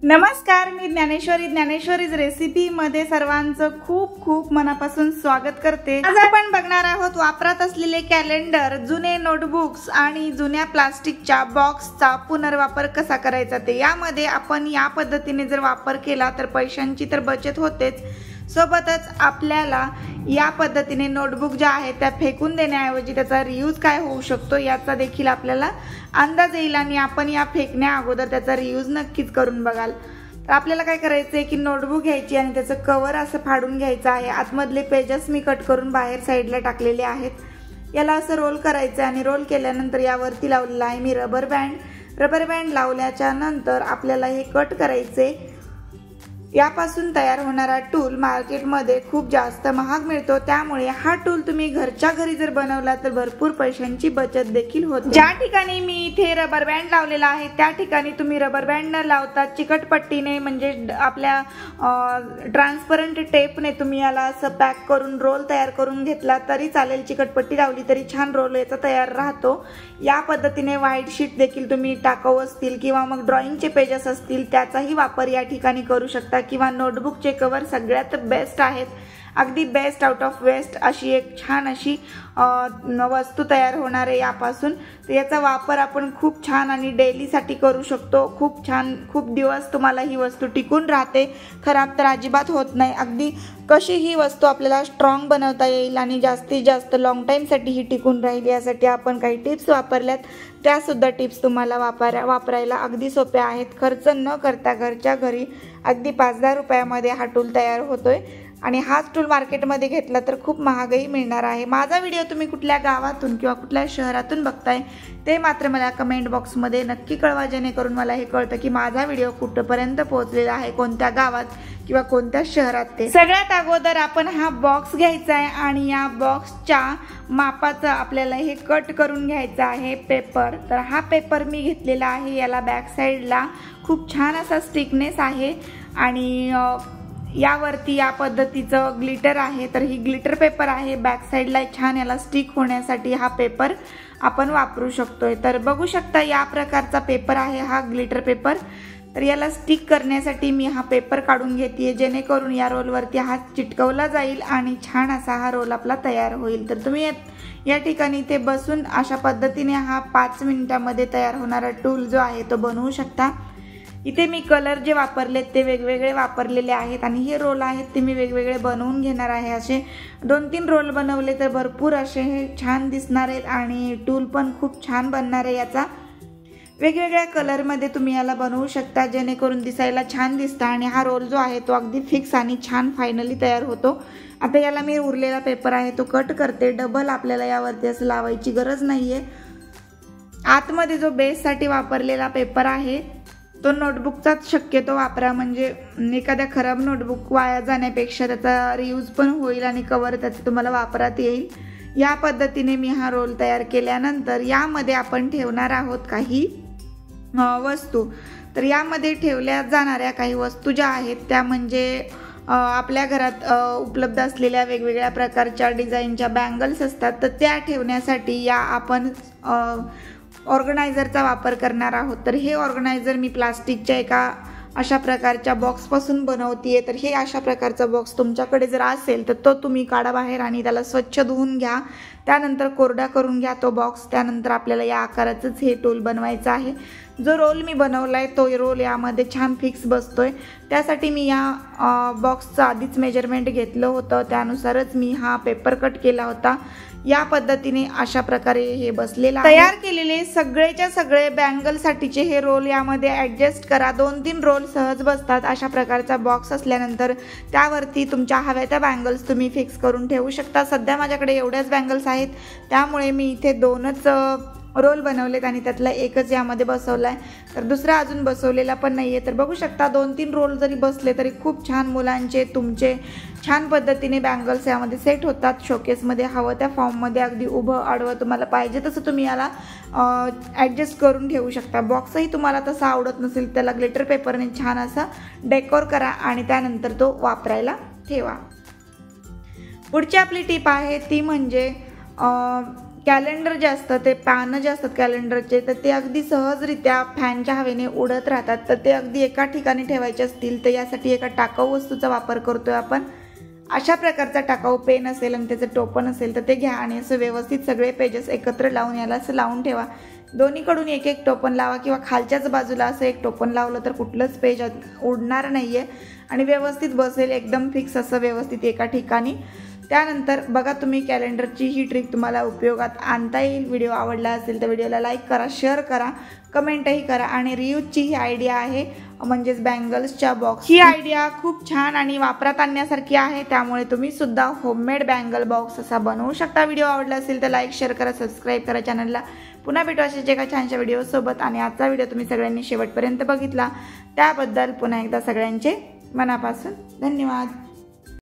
नमस्कार, मी ज्ञानेश्वरीज रेसिपी मध्ये सर्वांचं खूप खूप मनापासून स्वागत करते। आज आपण बघणार आहोत वापरात असलेले कॅलेंडर, जुने नोटबुक्स आणि जुन्या प्लास्टिकच्या बॉक्सचा पुनर्वापर कसा करायचा ते। यामध्ये आपण या पद्धतीने जर वापर केला तर पैशांची तर बचत होतेच, सोबतच आपल्याला या पद्धतीने नोटबुक ज्या आहेत त्या फेकून देण्याऐवजी त्याचा रियूज काय होऊ शकतो याचा देखील आपल्याला अंदाज येईल आणि आपण या फेकण्या अगोदर त्याचा रियूज नक्कीच करून बघाल। तर आपल्याला काय करायचं आहे की नोटबुक घ्यायची आणि त्याचं कव्हर असं फाडून घ्यायचं आहे। आतमधले पेजेस मी कट करून बाहेर साईडला टाकलेले आहेत। याला असं रोल करायचं आणि रोल केल्यानंतर यावरती लावलेला आहे मी रबर बँड लावल्याच्या नंतर आपल्याला हे कट करायचे। यापासून तयार होणारा टूल मार्केटमध्ये खूप जास्त महाग मिळतो, त्यामुळे हा टूल तुम्ही घरच्या घरी जर बनवला तर भरपूर पैशांची बचत देखील होते। ज्या ठिकाणी मी इथे रबर बँड लावलेला आहे त्या ठिकाणी तुम्ही रबर बँड न लावता चिकटपट्टीने म्हणजे आपल्या ट्रान्सपरंट टेपने तुम्ही याला असं पॅक करून रोल तयार करून घेतला तरी चालेल। चिकटपट्टी लावली तरी छान रोल याचा तयार राहतो। या पद्धतीने व्हाईट शीट देखील तुम्ही टाकाऊ असतील किंवा मग ड्रॉइंगचे पेजेस असतील त्याचाही वापर या ठिकाणी करू शकता, किंवा नोटबुकचे कव्हर सगळ्यात बेस्ट आहेत। अगदी बेस्ट आउट ऑफ वेस्ट अशी एक छान अशी वस्तू तयार होणार आहे यापासून। तर याचा वापर आपण खूप छान आणि डेली साठी करू शकतो। खूप छान, खूप दिवस तुम्हाला ही वस्तू टिकून राहते, खराब तर अजिबात होत नाही। अगदी कशी ही वस्तू आपल्याला स्ट्रॉंग बनवता येईल आणि जास्तीत जास्त लॉंग टाइम साठी ही टिकून राहील यासाठी आपण काही टिप्स वापरल्यात। त्या सुद्धा टिप्स तुम्हाला वापरायला अगदी सोप्या आहेत। खर्च न करता घरच्या घरी अगदी 5-10 रुपयामध्ये हा टूल तयार होतोय आणि हाच टूल मार्केटमध्ये घेतला तर खूप महागही मिळणार आहे। माझा व्हिडिओ तुम्ही कुठल्या गावातून किंवा कुठल्या शहरातून बघताय ते मात्र मला कमेंट बॉक्समध्ये नक्की कळवा, जेणेकरून मला हे कळतं की माझा व्हिडिओ कुठपर्यंत पोहोचलेला आहे, कोणत्या गावात किंवा कोणत्या शहरात ते। सगळ्यात अगोदर आपण हा बॉक्स घ्यायचा आहे आणि या बॉक्सच्या मापाचं आपल्याला हे कट करून घ्यायचं आहे पेपर। तर हा पेपर मी घेतलेला आहे, याला बॅक साईडला खूप छान असा स्टिकनेस आहे आणि यावरती या पद्धतीचं ग्लिटर आहे। तर ही ग्लिटर पेपर आहे, बॅक साईडला छान याला स्टिक होण्यासाठी हा पेपर आपण वापरू शकतोय। तर बघू शकता या प्रकारचा पेपर आहे हा ग्लिटर पेपर। तर याला स्टिक करण्यासाठी मी हा पेपर काढून घेते, जेणेकरून या रोलवरती हा चिटकवला जाईल आणि छान असा हा रोल आपला तयार होईल। तर तुम्ही या ठिकाणी ते बसून अशा पद्धतीने हा 5 मिनिटांमध्ये तयार होणारा टूल जो आहे तो बनवू शकता। इथे मी कलर जे वापरलेत ते वेगवेगळे वापरलेले आहेत आणि हे रोल आहेत ते मी वेगवेगळे बनवून घेणार आहे। असे 2-3 रोल बनवले तर भरपूर असे हे छान दिसणार आहेत आणि टूल पण खूप छान बनणार आहे याचा। वेगवेगळ्या कलरमध्ये तुम्ही याला बनवू शकता, जेणेकरून दिसायला छान दिसतं आणि हा रोल जो आहे तो अगदी फिक्स आणि छान फायनली तयार होतो। आता याला मी उरलेला पेपर आहे तो कट करते। डबल आपल्याला यावरती असं लावायची गरज नाहीये। आतमध्ये जो बेससाठी वापरलेला पेपर आहे तो नोटबुकचाच शक्यतो वापरा, म्हणजे एखाद्या खराब नोटबुक वाया जाण्यापेक्षा त्याचा रियूज पण होईल आणि कव्हर त्याचा तुम्हाला वापरात येईल। या पद्धतीने मी हा रोल तयार केल्यानंतर यामध्ये आपण ठेवणार आहोत काही वस्तू। तर यामध्ये ठेवल्या जाणाऱ्या काही वस्तू ज्या आहेत त्या म्हणजे आपल्या घरात उपलब्ध असलेल्या वेगवेगळ््या प्रकारच्या डिझाईनच्या बँगल्स असतात, तर त्या ठेवण्यासाठी या आपण ऑर्गनायझरचा वापर करणार आहोत। तर हे ऑर्गनायझर मी प्लास्टिकच्या एका अशा प्रकारच्या बॉक्सपासून बनवतीये। तर हे अशा प्रकारचा बॉक्स तुमच्याकडे जर असेल तर तो तुम्ही काढा बाहेर आणि त्याला स्वच्छ धुवून घ्या, त्यानंतर कोरडा करून घ्या तो बॉक्स। त्यानंतर आपल्याला या आकाराचंच हे टूल बनवायचं आहे। जो रोल मी बनवलाय तो रोल यामध्ये छान फिक्स बसतोय, त्यासाठी मी या बॉक्सचं आधीच मेजरमेंट घेतलं होतं, त्यानुसारच मी हा पेपर कट केला होता। या पद्धतीने अशा प्रकारे हे बसलेला तयार केलेले सगळेच्या सगळे बँगल साठीचे हे रोल यामध्ये ऍडजस्ट करा। 2-3 रोल सहज बसतात। अशा प्रकारचा बॉक्स असल्यानंतर त्यावरती तुमच्या हव्या त्या बँगल्स तुम्ही फिक्स करून ठेवू शकता। सध्या माझ्याकडे एवढ्याच बँगल्स आहेत, त्यामुळे मी इथे 2च रोल बनवलेत आणि त्यातला एकच यामध्ये बसवलाय, तर दुसरा अजून बसवलेला पण नाहीये। तर बघू शकता 2-3 रोल जरी बसले तरी खूप छान मुलांचे तुमचे छान पद्धतीने बँगल्स यामध्ये सेट होतात। शोकेसमध्ये हवं त्या फॉर्ममध्ये अगदी उभं आडवं तुम्हाला पाहिजे तसं तुम्ही याला ॲडजस्ट करून ठेवू शकता। बॉक्सही तुम्हाला तसा आवडत नसेल त्याला ग्लिटर पेपरने छान असा डेकोर करा आणि त्यानंतर तो वापरायला ठेवा। पुढची आपली टिप आहे ती म्हणजे कॅलेंडर जे असतं ते पानं जे असतात कॅलेंडरचे तर ते अगदी सहजरित्या फॅनच्या हवेने उडत राहतात, तर ते अगदी एका ठिकाणी ठेवायचे असतील तर यासाठी एका टाकाऊ वस्तूचा वापर करतोय आपण। अशा प्रकारचा टाकाऊ पेन असेल आणि त्याचं टोपण असेल तर ते घ्या आणि असं व्यवस्थित सगळे पेजेस एकत्र लावून याला असं लावून ठेवा। दोन्हीकडून एक एक टोपण लावा किंवा खालच्याच बाजूला असं एक टोपण लावलं तर कुठलंच पेज उडणार नाही आहे आणि व्यवस्थित बसेल, एकदम फिक्स असं व्यवस्थित एका ठिकाणी। त्यानंतर बघा तुम्ही कॅलेंडरची ही ट्रिक तुम्हाला उपयोगात आणता येईल। व्हिडिओ आवडला असेल तर व्हिडिओला लाईक करा, शेअर करा, कमेंटही करा आणि रियूजची ही आयडिया आहे म्हणजेच बँगल्सच्या बॉक्स, ही आयडिया खूप छान आणि वापरात आणण्यासारखी आहे, त्यामुळे तुम्ही सुद्धा होममेड बँगल बॉक्स असा बनवू शकता। व्हिडिओ आवडला असेल तर लाईक शेअर करा, सबस्क्राईब करा चॅनलला। पुन्हा भेटू अशाच एका छानशा व्हिडिओसोबत आणि आजचा व्हिडिओ तुम्ही सगळ्यांनी शेवटपर्यंत बघितला त्याबद्दल पुन्हा एकदा सगळ्यांचे मनापासून धन्यवाद।